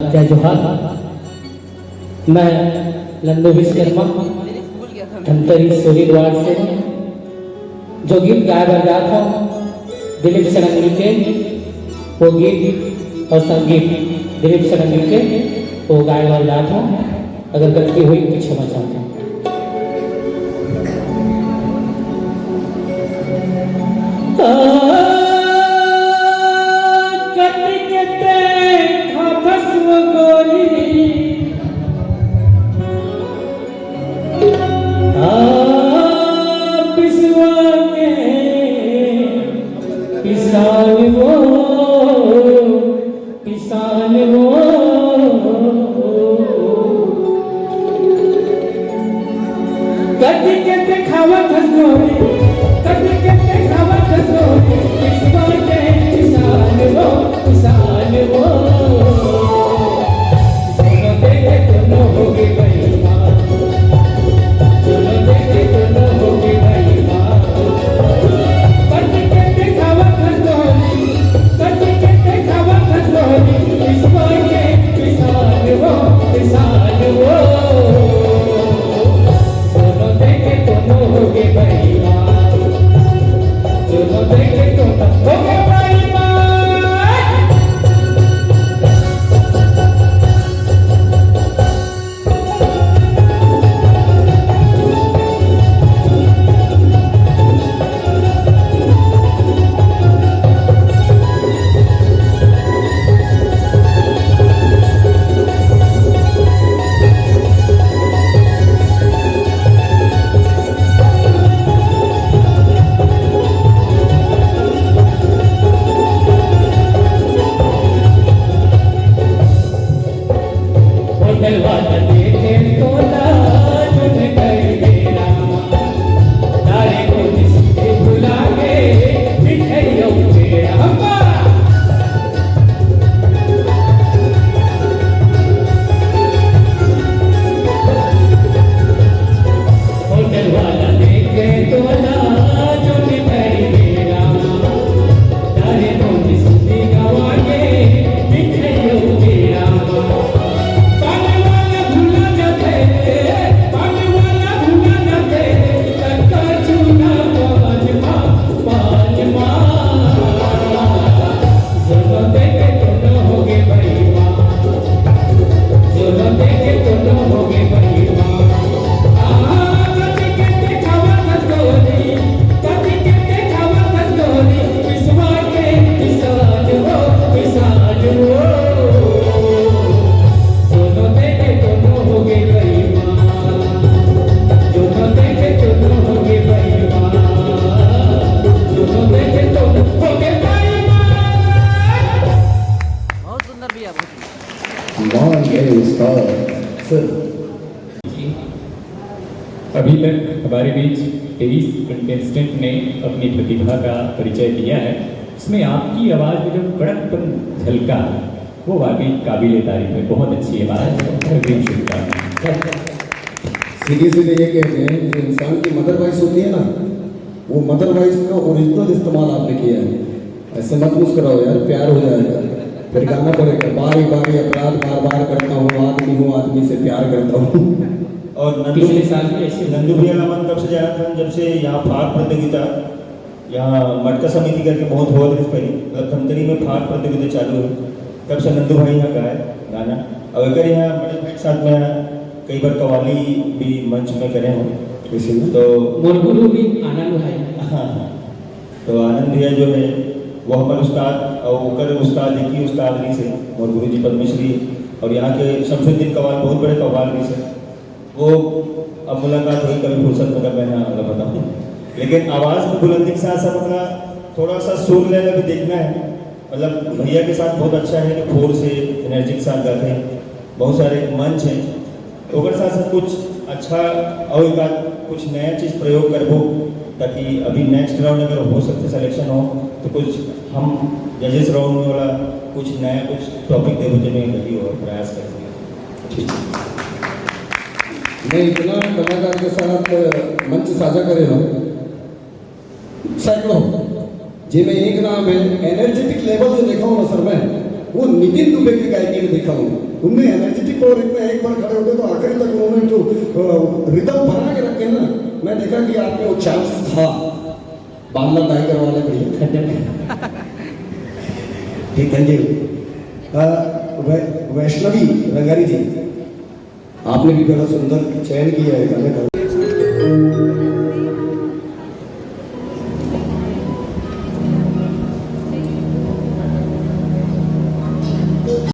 जय जोहार। मैं नंदू विश्वकर्मा धमतरी सोली द्वार से जो गीत गाया बजा था दिलीप सरंगी के, वो गीत और संगीत दिलीप सरंगी के वो गाया बजा था। अगर गलती हुई तो क्षमा चाहता हूँ। किसान वो कभी के खावा खसोरी, कभी के खावा खसोरी, किसान वो किसान वो दोनों देखे दोनों होगी बेईमान, दोनों देखे दोनों होगी बेईमान। कभी के खावा खसोरी, कभी के खावा खसोरी, किसान वो किसान वो दोनों देखे दोनों होगे बेईमान, दोनों देखे दोनों होगे बेईमान। अभी तक हमारे बीच 23 कंटेस्टेंट ने अपनी प्रतिभा का परिचय दिया है। इसमें आपकी आवाज़ में जो कड़कपन झलका वो वाकई काबिल तारीफ है। बहुत अच्छी आवाज़, सीधे सीधे ये कहते हैं जो इंसान की मदर वॉइस होती है ना, वो मदर वॉइस का ओरिजिनल इस्तेमाल आपने किया है। ऐसे मत मुस्कुराओ यार, प्यार हो जाएगा, फिर गाना पड़ेगा बारी बारी अपराध बार बार करता हूँ, आदमी से प्यार करता हूँ। और पिछले साल में ऐसे नंदू भैया का मन कब से जाना था, जब से यहाँ फाग प्रतियोगिता यहाँ मटका समिति करके बहुत हुआ था पहले, मतलब धमतरी में फाग प्रतियोगिता चालू हुई, तब से नंदू भाई यहाँ गाए गाना। और अगर यहाँ बड़े भाई के साथ में कई बार कवाली भी मंच में करे हों, तो मोरगुरु भी आनंद है। हाँ, तो आनंद भैया जो है वो हमारे उस्ताद और ओकर उस्ताद एक ही उस्ताद नहीं से और गुरु जी पद्मश्री और यहाँ के शमशुद्दीन कवाल बहुत बड़े कवाल भी से, वो अब मुलाकात हुई कभी फुर्सत में, मैं ना बताऊँ। लेकिन आवाज़ में बुलंदी के साथ साथ अपना थोड़ा सा सुर लेना भी देखना है। मतलब भैया के साथ बहुत अच्छा है कि फोर से एनर्जी के साथ गाते हैं, बहुत सारे मंच हैं, तो अगर साथ साथ कुछ अच्छा और एक आध कुछ नया चीज़ प्रयोग करबो, ताकि अभी नेक्स्ट राउंड अगर हो सकते सिलेक्शन हो तो कुछ हम जजेस राउंड में वाला कुछ नया कुछ टॉपिक देवो जिन्हें लगी और प्रयास करेंगे। मैं इतना कलाकार के साथ मंच साझा करे हूँ सैकड़ों, जिनमें एक नाम है एनर्जेटिक लेवल जो देखा हूँ ना सर, मैं वो नितिन दुबे की गायकी में देखा हूँ। उनमें एनर्जेटिक और इतना एक बार खड़े होते तो आखिरी तक उन्होंने जो रिदम बना के रखे ना, मैं देखा कि आप में वो चांस था। बांधना दाई करवाने बढ़िया। ठीक, थैंक यू। वैष्णवी रंगारी जी, आपने भी बड़ा सुंदर चयन किया है गाने का।